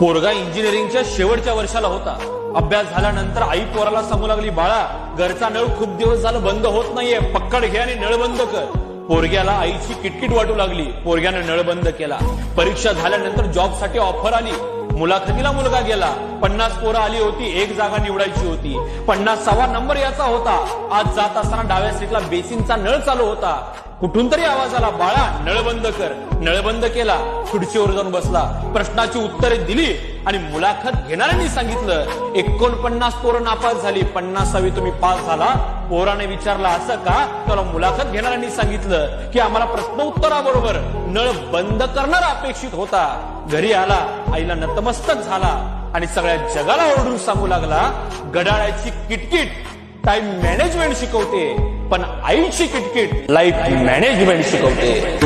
पोरगा इंजिनिअरिंगच्या शेवटच्या वर्षाला होता. अभ्यास झाल्यानंतर आई पोराला सांगू लागली, बाळा घरचा नळ खूप दिवस झालं बंद होत नाहीये, पक्कड घे आणि नळ बंद कर. पोरग्याला आईची किटकिट वाटू लागली. पोरग्यानं नळ बंद केला. परीक्षा झाल्यानंतर जॉबसाठी ऑफर आली. मुलाखतीला मुलगा गेला. 50 पोरं आली होती, एक जागा निवडायची होती. 50वा नंबर याचा होता. आज जात असताना डाव्या सीटला बेसिनचा नळ चालू होता. कुठून तरी आवाज आला, बाळा नळ बंद कर. नळ बंद केला. खुर्चीवर जाऊन बसला. प्रश्नाची उत्तरे दिली आणि मुलाखत घेणाऱ्यांनी सांगितलं 49 पोरं नापास झाली, 50वी तुम्ही पास झाला. पोराने विचारला असं का? त्याला मुलाखत घेणाऱ्यांनी सांगितलं की आम्हाला प्रश्न उत्तराबरोबर नळ बंद करणारा अपेक्षित होता. घरी आला, आईला नतमस्तक झाला आणि सगळ्या जगाला ओरडून सांगू लागला, घड्याळाची किटकिट टाइम मॅनेजमेंट शिकवते, पण आईची किटकिट लाईफ मॅनेजमेंट शिकवते.